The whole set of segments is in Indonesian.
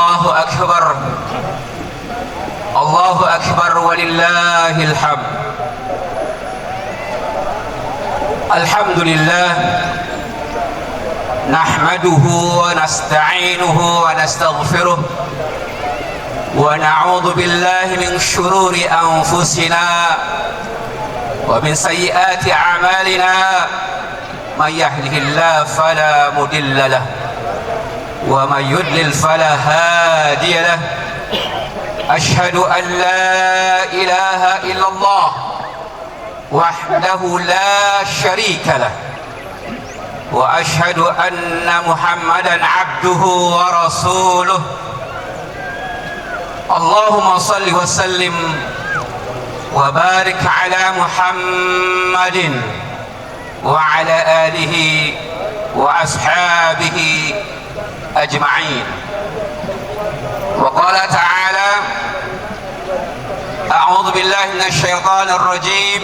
الله أكبر الله أكبر ولله الحمد. الحمد لله نحمده ونستعينه ونستغفره ونعوذ بالله من شرور أنفسنا ومن سيئات أعمالنا. من يهده الله فلا مضل له ومن يضلل فلا هادي له. أشهد أن لا إله إلا الله وحده لا شريك له وأشهد أن محمدا عبده ورسوله. اللهم صل وسلم وبارك على محمد وعلى آله وأصحابه أجمعين. وقال تعالى: أعوذ بالله من الشيطان الرجيم.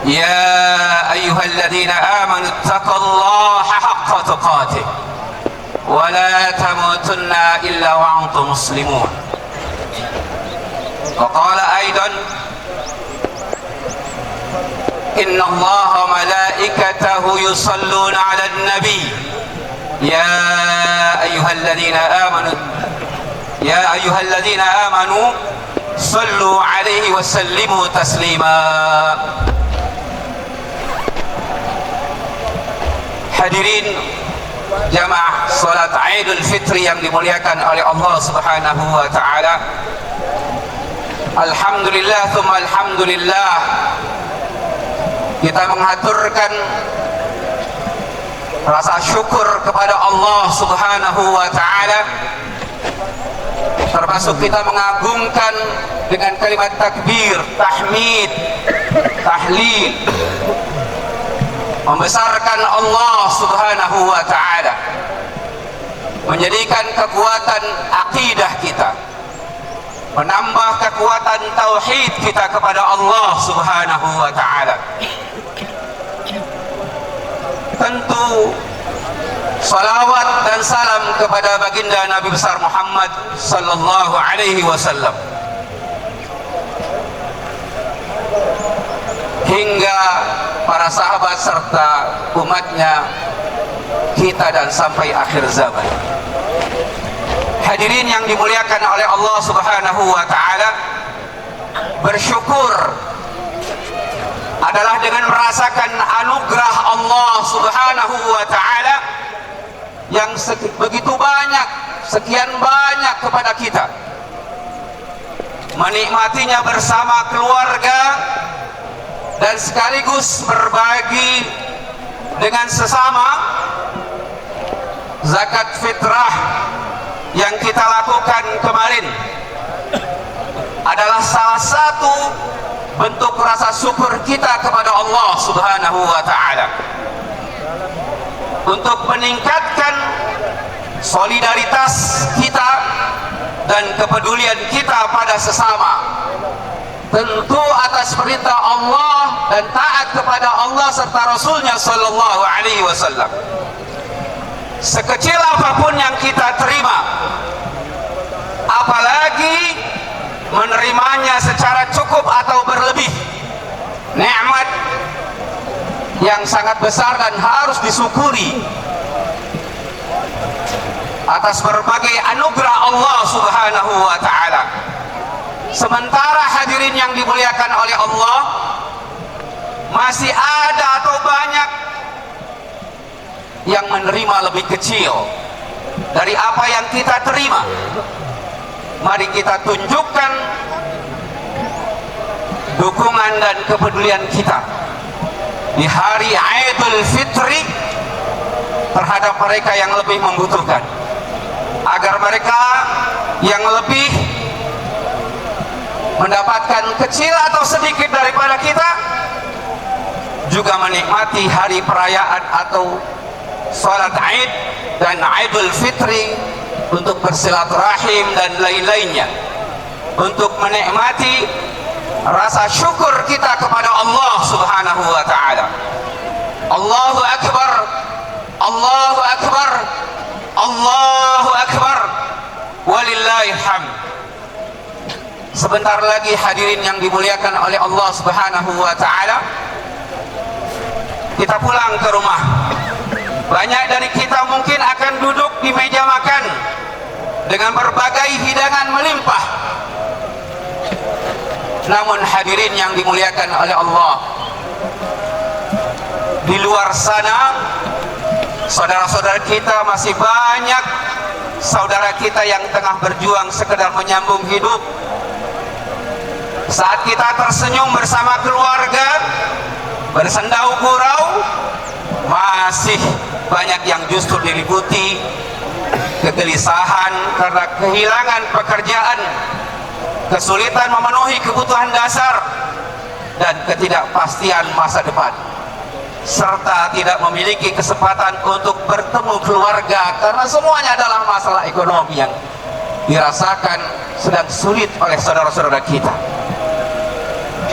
يا أيها الذين آمنوا اتقوا الله حق تقاته ولا تموتن إلا وأنتم مسلمون. وقال أيضا: إن الله وملائكته يصلون على النبي يا أيها الذين آمنوا صلوا عليه وسلموا تسليما. Hadirin jamaah salat Idul Fitri yang dimuliakan oleh Allah Subhanahu wa taala. Alhamdulillah tsumma alhamdulillah. Kita mengaturkan rasa syukur kepada Allah Subhanahu wa taala, termasuk kita mengagungkan dengan kalimat takbir, tahmid, tahlil, membesarkan Allah Subhanahu wa taala, menjadikan kekuatan akidah kita, menambah kekuatan tauhid kita kepada Allah Subhanahu wa taala. Tentu salawat dan salam kepada baginda Nabi besar Muhammad sallallahu alaihi wasallam, hingga para sahabat serta umatnya, kita dan sampai akhir zaman. Hadirin yang dimuliakan oleh Allah Subhanahu wa taala, bersyukur adalah dengan merasakan anugerah Allah Subhanahu wa taala yang begitu banyak, sekian banyak kepada kita. Menikmatinya bersama keluarga dan sekaligus berbagi dengan sesama. Zakat fitrah yang kita lakukan kemarin adalah salah satu bentuk rasa syukur kita kepada Allah Subhanahu wa taala untuk meningkatkan solidaritas kita dan kepedulian kita pada sesama, tentu atas perintah Allah dan taat kepada Allah serta Rasulnya sallallahu alaihi wasallam. Sekecil apapun yang kita terima, apalagi menerimanya secara cukup atau berlebih, nikmat yang sangat besar dan harus disyukuri atas berbagai anugerah Allah Subhanahu wa taala. Sementara hadirin yang dimuliakan oleh Allah, masih ada atau banyak yang menerima lebih kecil dari apa yang kita terima. Mari kita tunjukkan dukungan dan kepedulian kita di hari Idul Fitri terhadap mereka yang lebih membutuhkan, agar mereka yang lebih mendapatkan kecil atau sedikit daripada kita juga menikmati hari perayaan atau salat Id dan Idul Fitri untuk bersilaturahim dan lain-lainnya, untuk menikmati rasa syukur kita kepada Allah Subhanahu wa taala. Allahu akbar, Allahu akbar, Allahu akbar. Walillahil hamd. Sebentar lagi hadirin yang dimuliakan oleh Allah Subhanahu wa taala, kita pulang ke rumah. Banyak dari kita mungkin akan duduk di meja makan dengan berbagai hidangan melimpah. Namun hadirin yang dimuliakan oleh Allah, di luar sana saudara-saudara kita masih banyak, saudara kita yang tengah berjuang sekedar menyambung hidup. Saat kita tersenyum bersama keluarga, bersendau gurau, masih banyak yang justru diliputi kegelisahan karena kehilangan pekerjaan, kesulitan memenuhi kebutuhan dasar, dan ketidakpastian masa depan, serta tidak memiliki kesempatan untuk bertemu keluarga karena semuanya adalah masalah ekonomi yang dirasakan sedang sulit oleh saudara-saudara kita.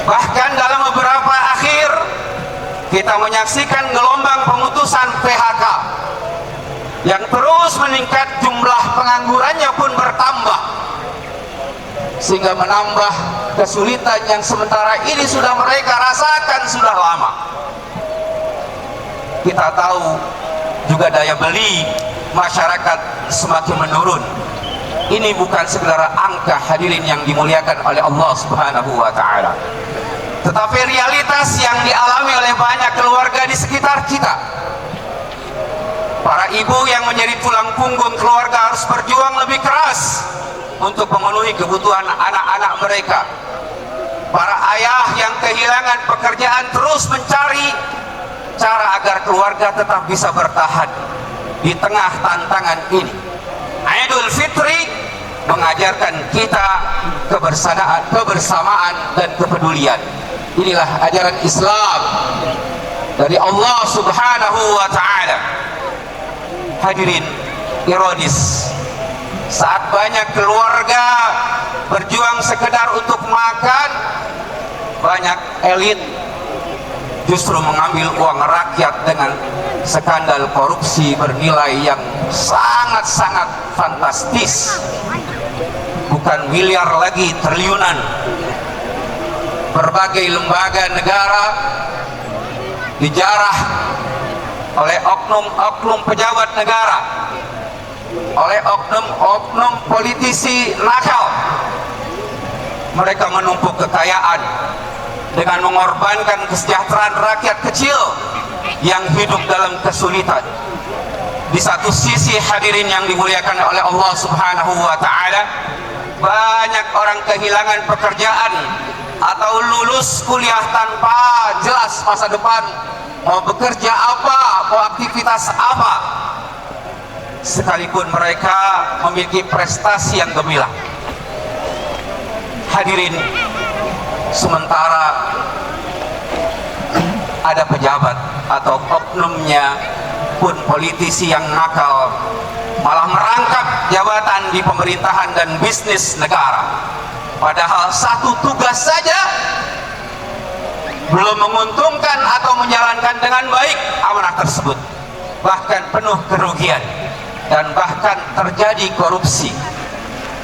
Bahkan dalam beberapa akhir kita menyaksikan gelombang pemutusan PHK yang terus meningkat, jumlah penganggurannya pun bertambah, sehingga menambah kesulitan yang sementara ini sudah mereka rasakan sudah lama. Kita tahu juga daya beli masyarakat semakin menurun. Ini bukan sekedar angka hadirin yang dimuliakan oleh Allah Subhanahu wa taala, tetapi realitas yang dialami oleh banyak keluarga di sekitar kita. Para ibu yang menjadi tulang punggung keluarga harus berjuang lebih keras untuk memenuhi kebutuhan anak-anak mereka. Para ayah yang kehilangan pekerjaan terus mencari cara agar keluarga tetap bisa bertahan di tengah tantangan ini. Idul Fitri mengajarkan kita kebersamaan dan kepedulian. Inilah ajaran Islam dari Allah Subhanahu wa taala. Hadirin, ironis, saat banyak keluarga berjuang sekedar untuk makan, banyak elit justru mengambil uang rakyat dengan skandal korupsi bernilai yang sangat-sangat fantastis. Bukan miliar lagi, triliunan. Berbagai lembaga negara dijarah oleh oknum-oknum pejabat negara, oleh oknum-oknum politisi nakal. Mereka menumpuk kekayaan dengan mengorbankan kesejahteraan rakyat kecil yang hidup dalam kesulitan. Di satu sisi hadirin yang dimuliakan oleh Allah Subhanahu wa taala, banyak orang kehilangan pekerjaan atau lulus kuliah tanpa jelas masa depan, mau bekerja apa, mau aktivitas apa, sekalipun mereka memiliki prestasi yang gemilang. Hadirin, sementara ada pejabat atau oknumnya pun politisi yang nakal malah merangkap jabatan di pemerintahan dan bisnis negara, padahal satu tugas saja belum menguntungkan atau menjalankan dengan baik amanah tersebut, bahkan penuh kerugian dan bahkan terjadi korupsi.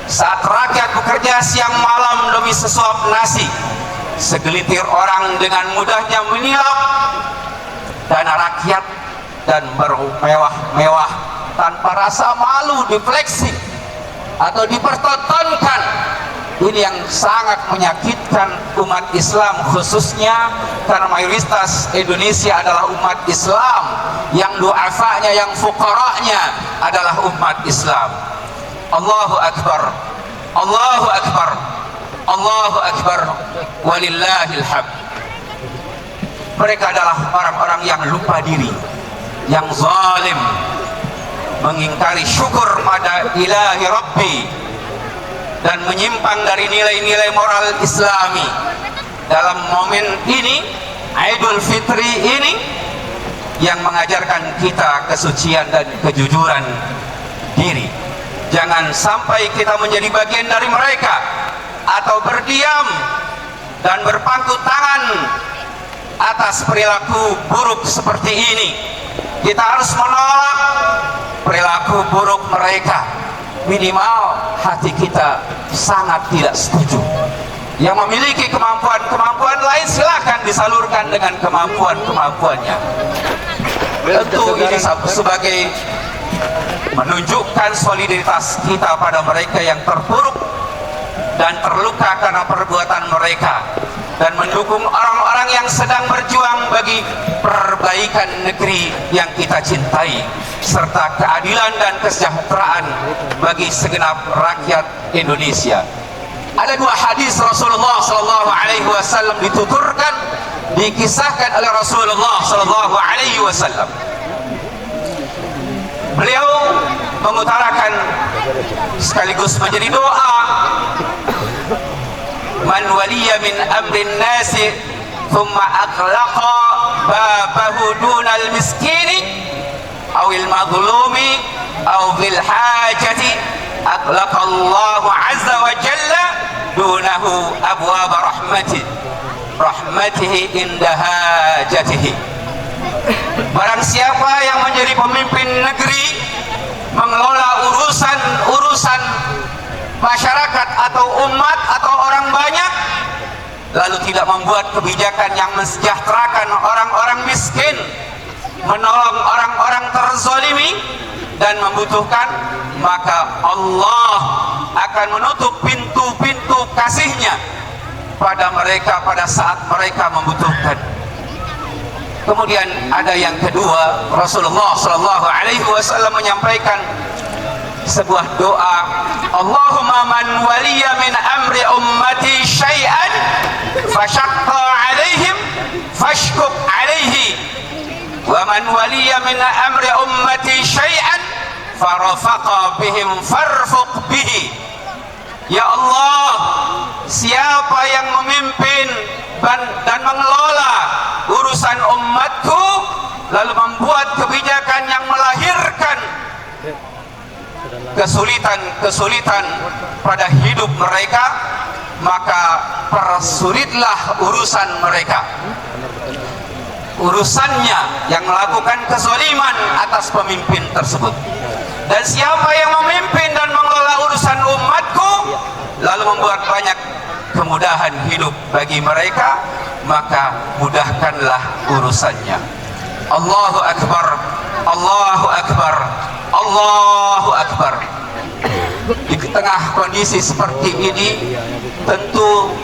Saat rakyat bekerja siang malam demi sesuap nasi, segelintir orang dengan mudahnya menyilap dana rakyat dan bermewah-mewah tanpa rasa malu difleksi atau dipertontonkan. Ini yang sangat menyakitkan umat Islam, khususnya karena mayoritas Indonesia adalah umat Islam, yang du'afanya, yang fuqaranya adalah umat Islam. Allahu Akbar, Allahu Akbar, Allahu Akbar, walillahil hamd. Mereka adalah orang-orang yang lupa diri, yang zalim, mengingkari syukur pada ilahi Rabbi, dan menyimpang dari nilai-nilai moral Islami. Dalam momen ini, Idul Fitri ini, yang mengajarkan kita kesucian dan kejujuran diri. Jangan sampai kita menjadi bagian dari mereka atau berdiam dan berpangku tangan atas perilaku buruk seperti ini. Kita harus menolak perilaku buruk mereka minimal hati kita sangat tidak setuju. Yang memiliki kemampuan lain silakan disalurkan dengan kemampuannya. Tentu ini sebagai menunjukkan solidaritas kita pada mereka yang terpuruk dan terluka karena perbuatan mereka, dan mendukung orang-orang yang sedang berjuang bagi perbaikan negeri yang kita cintai, serta keadilan dan kesejahteraan bagi segenap rakyat Indonesia. Ada dua hadis Rasulullah sallallahu alaihi wasallam dituturkan, dikisahkan oleh Rasulullah sallallahu alaihi wasallam. Beliau mengutarakan sekaligus menjadi doa, man waliya min amrin nasi thumma aghlaqa babahu dunal miskini awil madlumi aw dhil hajati aghlaqallahu azza wa jalla dunahu abwaba rahmatihi inda hajatihi. Barang siapa yang menjadi pemimpin negeri, mengelola urusan masyarakat atau umat atau orang banyak, lalu tidak membuat kebijakan yang mensejahterakan orang-orang miskin, menolong orang-orang terzalimi dan membutuhkan, maka Allah akan menutup pintu-pintu kasih-Nya pada mereka pada saat mereka membutuhkan. Kemudian ada yang kedua, Rasulullah sallallahu alaihi wasallam menyampaikan sebuah doa, Allahumma man waliya min amri ummati syai'an fashaqqa alaihim fashkuk alaihi wa man waliya min amri ummati syai'an farafaqa bihim farfuq bihi. Ya Allah, siapa yang memimpin dan mengelola urusan umatku lalu membuat kebijakan yang melahirkan kesulitan pada hidup mereka, maka persulitlah urusan mereka, urusannya yang melakukan kezaliman atas pemimpin tersebut. Dan siapa yang memimpin dan mengelola urusan umatku lalu membuat banyak kemudahan hidup bagi mereka, maka mudahkanlah urusannya. Allahu Akbar, Allahu Akbar, Allahu Akbar. Di tengah kondisi seperti ini, tentu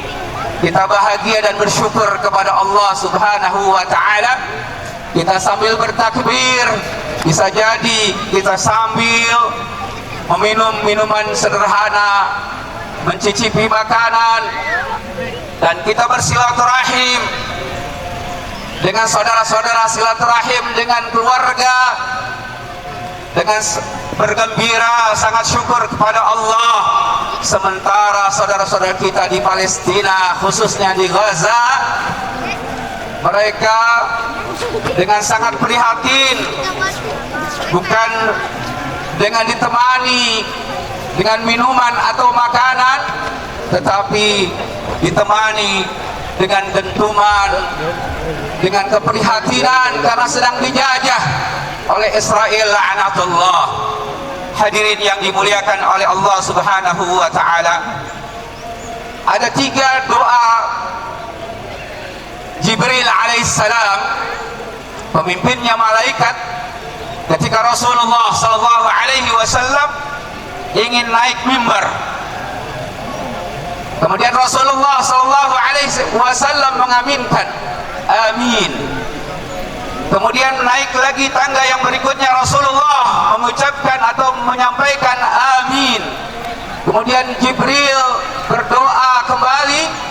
kita bahagia dan bersyukur kepada Allah Subhanahu wa Ta'ala. Kita sambil bertakbir, bisa jadi kita sambil meminum minuman sederhana, mencicipi makanan, dan kita bersilaturahim dengan saudara-saudara, silaturahim dengan keluarga, dengan bergembira, sangat syukur kepada Allah. Sementara saudara-saudara kita di Palestina, khususnya di Gaza, mereka dengan sangat prihatin, bukan dengan ditemani dengan minuman atau makanan, tetapi ditemani dengan dentuman, dengan keprihatinan karena sedang dijajah oleh Israel la'natullah. Hadirin yang dimuliakan oleh Allah Subhanahu wa Ta'ala, ada 3 doa Jibril alaihissalam, pemimpinnya malaikat, ketika Rasulullah sallallahu alaihi wasallam ingin naik mimbar. Kemudian Rasulullah sallallahu alaihi wasallam mengaminkan amin. Kemudian naik lagi tangga yang berikutnya, Rasulullah mengucapkan atau menyampaikan amin. Kemudian Jibril berdoa kembali.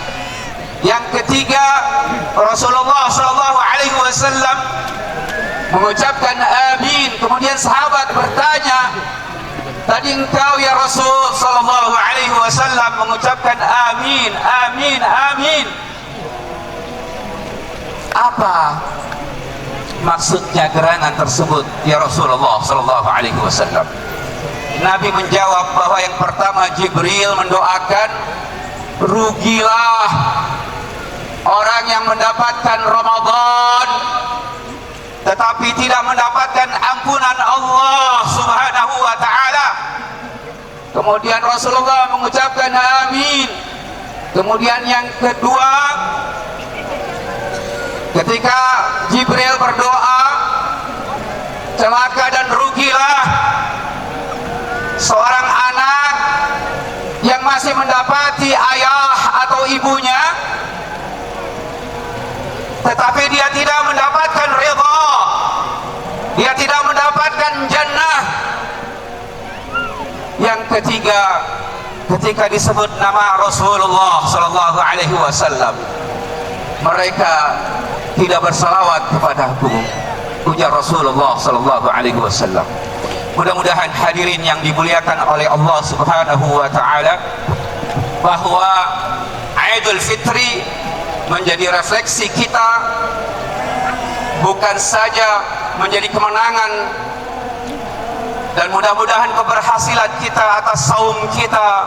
Yang ketiga, Rasulullah sallallahu alaihi wasallam mengucapkan amin. Kemudian sahabat bertanya, tadi engkau ya Rasul sallallahu alaihi wasallam mengucapkan amin, amin, amin. Apa maksudnya gerangan tersebut ya Rasulullah sallallahu alaihi wasallam? Nabi menjawab bahwa yang pertama, Jibril mendoakan, rugilah orang yang mendapatkan Ramadan tetapi tidak mendapatkan ampunan Allah Subhanahu wa Ta'ala. Kemudian Rasulullah mengucapkan amin. Kemudian yang kedua, ketika Jibril berdoa, celaka dan rugilah seorang anak yang masih mendapati ayah atau ibunya, tetapi dia tidak mendapatkan ridha, dia tidak mendapatkan jannah. Yang ketiga, ketika disebut nama Rasulullah sallallahu alaihi wasallam, mereka tidak bersalawat kepadaku, ujar Rasulullah sallallahu alaihi wasallam. Mudah-mudahan hadirin yang dimuliakan oleh Allah Subhanahu wa taala, bahwa Idul Fitri menjadi refleksi kita, bukan saja menjadi kemenangan, dan mudah-mudahan keberhasilan kita atas saum kita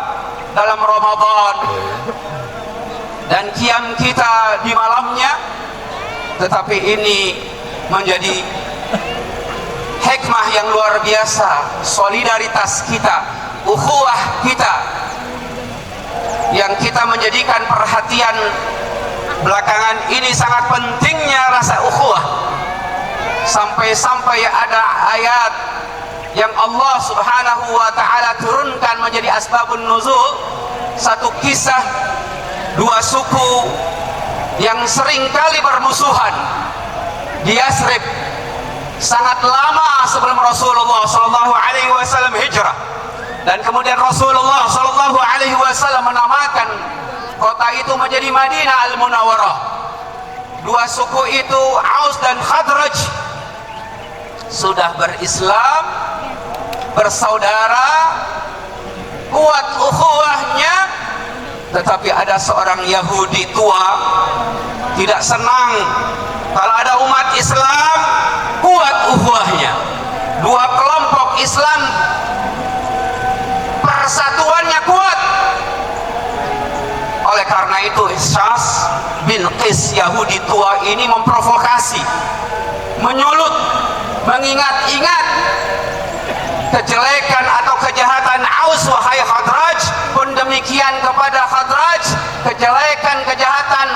dalam Ramadan dan qiyam kita di malamnya, tetapi ini menjadi hikmah yang luar biasa, solidaritas kita, ukhuwah kita, yang kita menjadikan perhatian belakangan ini sangat pentingnya rasa ukhuwah, sampai-sampai ada ayat yang Allah Subhanahu wa taala turunkan menjadi asbabun nuzul, satu kisah dua suku yang sering kali bermusuhan di Yasrib sangat lama sebelum Rasulullah sallallahu alaihi wasallam hijrah, dan kemudian Rasulullah sallallahu alaihi wasallam menamakan kota itu menjadi Madinah Al-Munawwarah. Dua suku itu, Aus dan Khadraj, sudah berislam, bersaudara, kuat ukhuwahnya, tetapi ada seorang Yahudi tua tidak senang kalau ada umat Islam kuat ukhuwahnya. Dua kelompok Islam persatuannya kuat. Oleh karena itu Syas bin Qis, Yahudi tua ini, memprovokasi, menyulut, mengingat-ingat kejelekan atau kejahatan Aus wahai Khadraj, pun demikian kepada Khadraj kejelekan kejahatan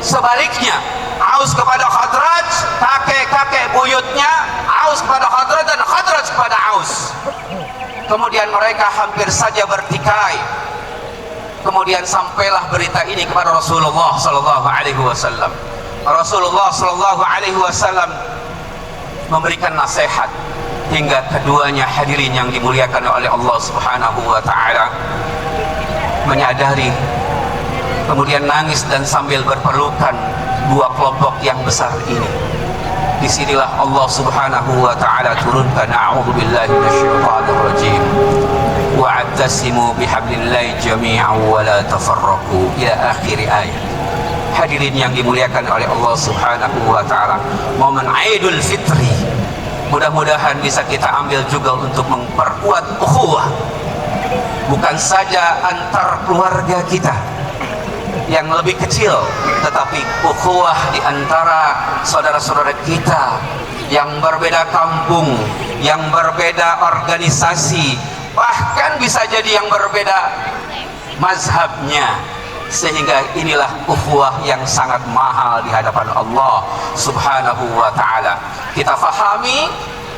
sebaliknya. Aus kepada Khadraj, kakek-kakek buyutnya Aus kepada Khadraj, dan Khadraj kepada Aus. Kemudian mereka hampir saja bertikai. Kemudian sampailah berita ini kepada Rasulullah sallallahu alaihi wasallam. Rasulullah sallallahu alaihi wasallam memberikan nasihat hingga keduanya, hadirin yang dimuliakan oleh Allah Subhanahu wa taala, menyadari, kemudian nangis dan sambil berpelukan dua kelompok yang besar ini. Disinilah Allah Subhanahu wa taala turunkan a'udzubillahi minasyaitonir rajim, wa'tasimu bihablillahi jami'an wa la tafarraqu, ila akhir ayat. Hadirin yang dimuliakan oleh Allah Subhanahu wa taala, momen Idul Fitri mudah-mudahan bisa kita ambil juga untuk memperkuat ukhuwah, bukan saja antar keluarga kita yang lebih kecil, tetapi ukhuwah di antara saudara-saudara kita yang berbeda kampung, yang berbeda organisasi, bahkan bisa jadi yang berbeda mazhabnya. Sehingga inilah ukhuwah yang sangat mahal di hadapan Allah Subhanahu wa taala. Kita fahami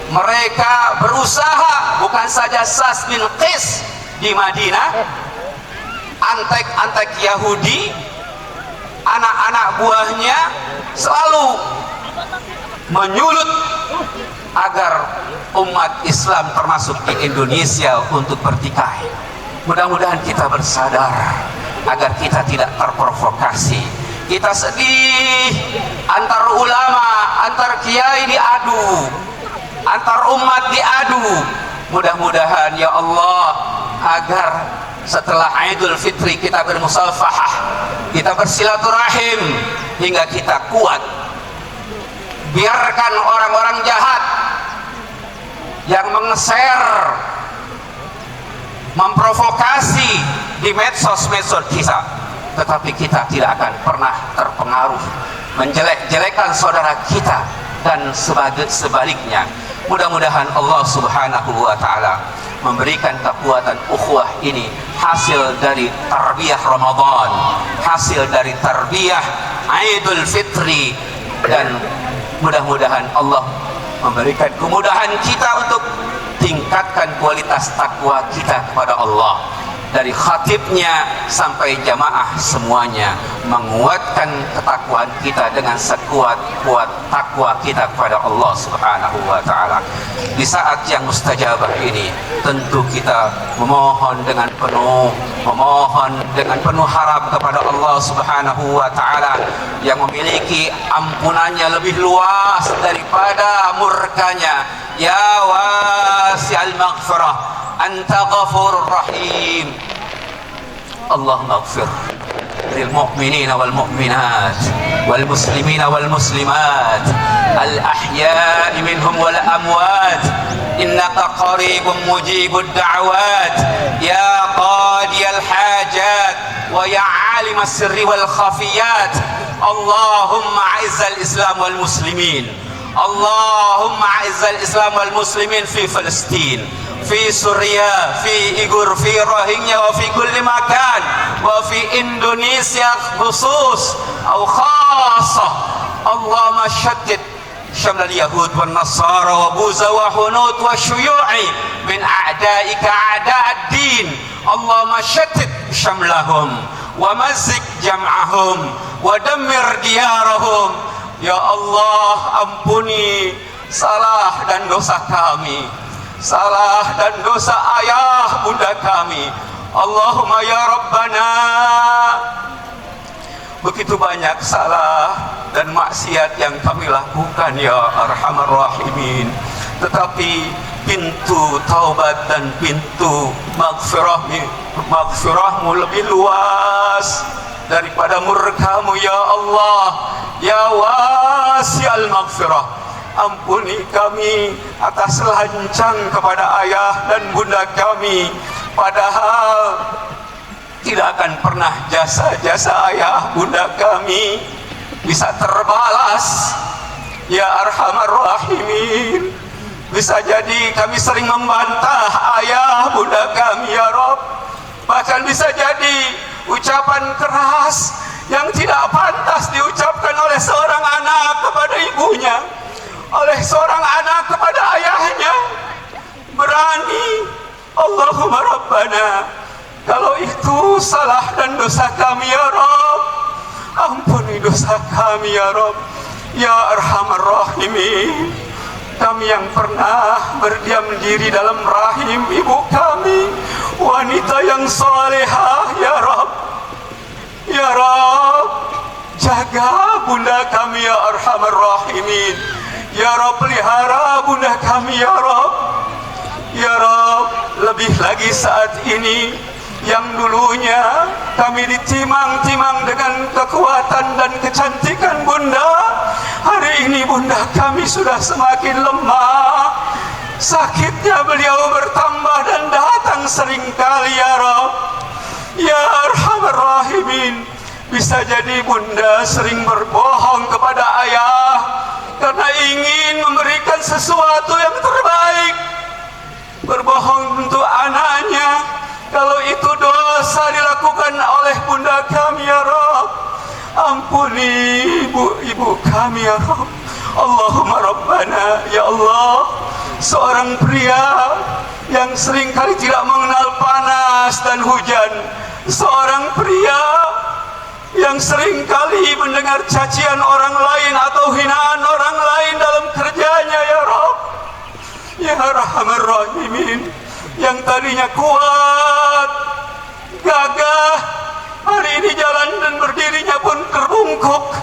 mereka berusaha, bukan saja Syas bin Qis di Madinah, antek-antek Yahudi, anak-anak buahnya selalu menyulut agar umat Islam termasuk di Indonesia untuk bertikai. Mudah-mudahan kita bersadar agar kita tidak terprovokasi. Kita sedih, antar ulama, antar kiai diadu, antar umat diadu. Mudah-mudahan ya Allah, agar setelah Idul Fitri kita bermusafahah, kita bersilaturahim hingga kita kuat. Biarkan orang-orang jahat yang mengeser, memprovokasi di medsos-medsos kita, tetapi kita tidak akan pernah terpengaruh menjelek-jelekan saudara kita, dan sebaliknya Mudah-mudahan Allah Subhanahu wa taala memberikan kekuatan ukhuwah ini hasil dari tarbiyah Ramadan, hasil dari tarbiyah Idul Fitri, dan mudah-mudahan Allah memberikan kemudahan kita untuk tingkatkan kualitas takwa kita kepada Allah, dari khatibnya sampai jamaah semuanya, menguatkan ketakwaan kita dengan sekuat-kuat takwa kita kepada Allah Subhanahu wa taala. Di saat yang mustajabah ini tentu kita memohon dengan penuh harap kepada Allah Subhanahu wa taala yang memiliki ampunannya lebih luas daripada murkanya. Ya wasi'al maghfirah, anta ghafurur rahim. Allahumma ighfir للمؤمنين والمؤمنات والمسلمين والمسلمات الأحياء منهم والأموات إنك قريب مجيب الدعوات يا قاضي الحاجات ويا عالم السر والخفيات. اللهم أعز الإسلام والمسلمين، اللهم أعز الإسلام والمسلمين في فلسطين، في سوريا، في إيغور، في روهينيا، وفي كل مكان، وفي إندونيسيا خصوص أو خاصة. اللهم شتت شمل اليهود والنصارى وبوذا وهنود والشيوع من أعدائك أعداء الدين. اللهم شتت شملهم ومزق جمعهم ودمر ديارهم. Ya Allah, ampuni salah dan dosa kami, salah dan dosa ayah bunda kami. Allahumma ya Rabbana, begitu banyak salah dan maksiat yang kami lakukan ya Arhamar Rahimin, tetapi pintu taubat dan pintu maghfirahmu lebih luas daripada murkamu ya Allah. Ya wasi'al maghfirah, ampuni kami atas lancang kepada ayah dan bunda kami, padahal tidak akan pernah jasa-jasa ayah bunda kami bisa terbalas ya Arhamar Rahimin. Bisa jadi kami sering membantah ayah bunda kami ya Rabb, bahkan bisa jadi ucapan keras yang tidak pantas diucapkan oleh seorang anak kepada ibunya, oleh seorang anak kepada ayahnya. Berani, Allahumma Rabbana, kalau itu salah dan dosa kami ya Rabb, ampuni dosa kami ya Rabb, ya Arhamar Rahimin. Kami yang pernah berdiam diri dalam rahim ibu kami, wanita yang salehah ya Rabb, ya Rabb, jaga bunda kami ya Arhamar Rahimin. Ya Rabb, pelihara bunda kami ya Rabb, ya Rabb. Lebih lagi saat ini yang dulunya kami ditimang-timang dengan kekuatan dan kecantikan bunda, hari ini bunda kami sudah semakin lemah, sakitnya beliau bertambah dan datang seringkali ya Rabb, ya Arhamar Rahimin. Bisa jadi bunda sering berbohong kepada ayah karena ingin memberikan sesuatu yang terbaik, berbohong untuk anaknya. Kalau itu dosa dilakukan oleh bunda kami ya Rabb, ampuni ibu kami ya Rabb. Allahumma Rabbana, ya Allah, seorang pria yang seringkali tidak mengenal panas dan hujan, seorang pria yang seringkali mendengar cacian orang lain atau hinaan orang lain dalam kerjanya ya Rabb, ya Arhamar Rahimin. Yang tadinya kuat, gagah, hari ini jalan dan berdirinya pun terbungkuk,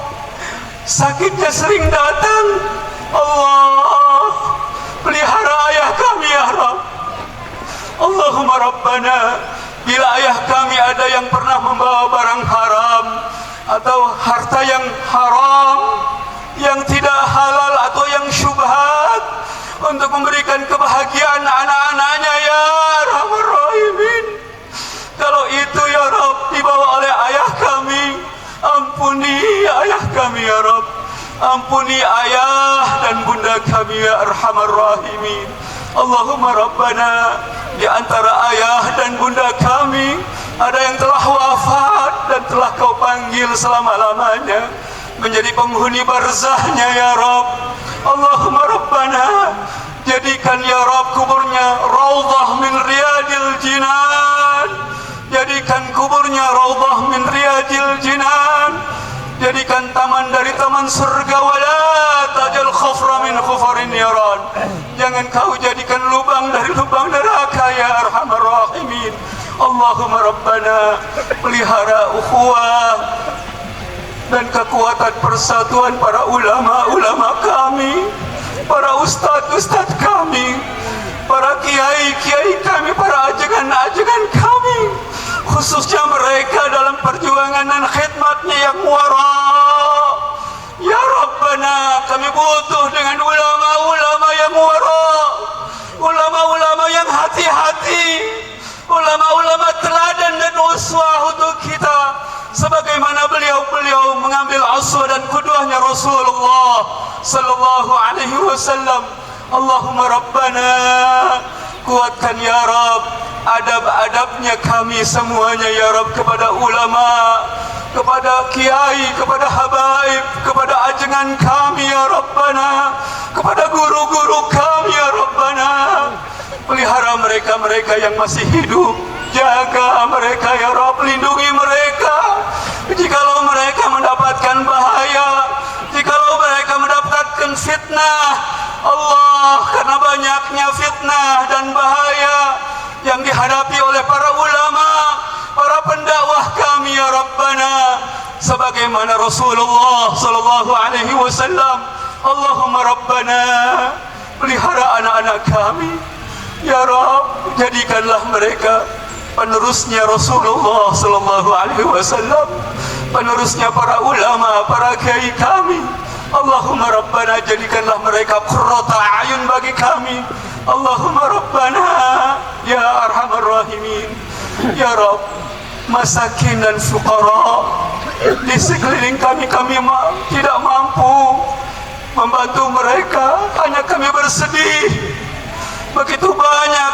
sakitnya sering datang. Allah, pelihara ayah kami ya Rabb. Allahumma Rabbana, bila ayah kami ada yang pernah membawa barang haram atau harta yang haram, yang tidak halal atau yang syubhat untuk memberikan kebahagiaan anak-anaknya ya Arhamar Rahimin, kalau itu ya Rabb dibawa oleh ayah kami, ampuni ayah kami ya Rabb, ampuni ayah dan dan bunda kami ya Arhamar Rahimin. Allahumma Rabbana, di antara ayah dan bunda kami ada yang telah wafat dan telah kau panggil selama-lamanya menjadi penghuni barzahnya ya Rabb. Allahumma Rabbana, jadikan ya Rabb kuburnya raudhah min riyadil jinan, jadikan kuburnya raudhah min riyadil jinan, jadikan taman dari taman surga, wala tajal khufra min khufarin yaran, jangan kau jadikan lubang dari lubang neraka ya Arhamar Rahimin. Allahumma Rabbana, pelihara ukhuwah dan kekuatan persatuan para ulama-ulama kami, para ustadz-ustadz kami, para kiai-kiai kami, para ajengan-ajengan kami, khususnya mereka dalam perjuangan dan khidmatnya yang wara. Ya Rabbana, kami butuh dengan ulama-ulama yang wara, ulama-ulama yang hati-hati, ulama-ulama teladan dan uswah untuk kita, sebagaimana beliau-beliau mengambil uswah dan qudwahnya Rasulullah sallallahu alaihi wasallam. Allahumma Rabbana, kuatkan ya Rabb adab-adabnya kami semuanya ya Rabb, kepada ulama, kepada kiai, kepada habaib, kepada ajengan kami ya Rabbana, kepada guru-guru kami ya Rabbana. Pelihara mereka-mereka yang masih hidup, jaga mereka ya Rabb, lindungi mereka. Jikalau mereka mendapatkan bahaya, jikalau mereka mendapatkan fitnah, Allah, karena banyaknya fitnah dan bahaya yang dihadapi oleh para ulama, para pendakwah kami ya Rabbana, sebagaimana Rasulullah sallallahu alaihi wasallam. Allahumma Rabbana, pelihara anak-anak kami ya Rabb, jadikanlah mereka penerusnya Rasulullah sallallahu alaihi wasallam, penerusnya para ulama, para kiai kami. Allahumma Rabbana, jadikanlah mereka qurrata ayun bagi kami. Allahumma Rabbana, ya Arhamar Rahimin. Ya Rabb, masakin dan fuqara di sekeliling kami tidak mampu membantu mereka, hanya kami bersedih. Begitu banyak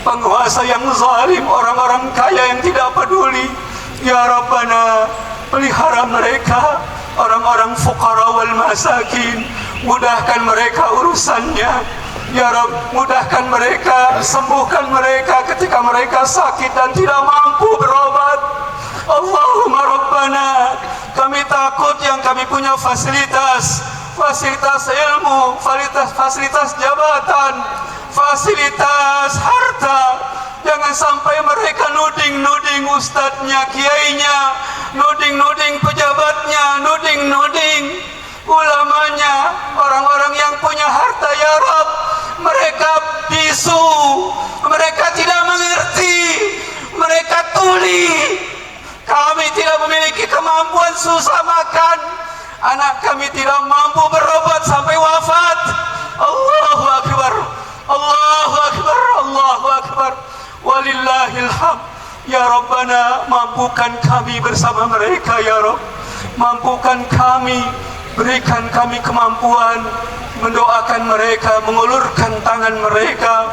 penguasa yang zalim, orang-orang kaya yang tidak peduli. Ya Rabbana, pelihara mereka, orang-orang fuqara wal masakin, mudahkan mereka urusannya. Ya Rabb, mudahkan mereka, sembuhkan mereka ketika mereka sakit dan tidak mampu berobat. Allahumma Rabbana, kami takut yang kami punya fasilitas ilmu, fasilitas jabatan, fasilitas harta, jangan sampai mereka nuding ustadznya, kiainya, nuding pejabatnya, nuding ulamanya, orang-orang yang punya harta ya Rabb. Mereka bisu, mereka tidak mengerti, mereka tuli. Kami tidak memiliki kemampuan, susah makan, anak kami tidak mampu berobat sampai wafat. Allahu Akbar, Allahu Akbar, Allahu Akbar, walillahil hamd. Ya Rabbana, mampukan kami bersama mereka ya Rabb, mampukan kami, berikan kami kemampuan mendoakan mereka, mengulurkan tangan mereka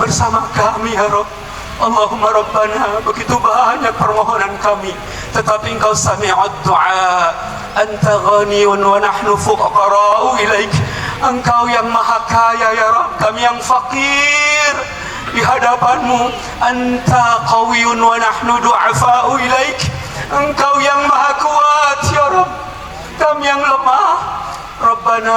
bersama kami ya Rabb. Allahumma Rabbana, begitu banyak permohonan kami, tetapi Engkau sami'ud du'a, Anta ghaniyun wa nahnu fuqara'u ilaik. Engkau yang maha kaya ya Rabb, kami yang fakir di hadapanmu. Anta qawiyun wa nahnu du'afa'u ilaik. Engkau yang maha kuat ya Rabb, kami yang lemah. Rabbana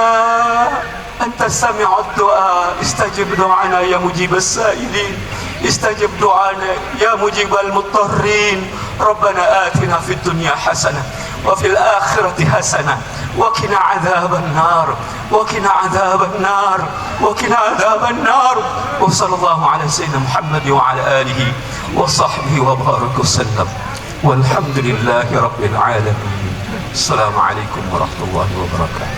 Anta sami'ud du'a, istajib du'ana ya mujibas sa'ilin, istajib du'ana ya mujibal muttarrin. Rabbana atina fid dunya hasanah wa fil akhirati hasanah wa qina adzaban nar, wa qina adzaban nar, wa qina adzaban nar. Wa sallallahu ala sayyidina Muhammad wa ala alihi wa sahbihi wa baraka wasallam. Walhamdulillahi rabbil alamin. Assalamualaikum warahmatullahi wabarakatuh.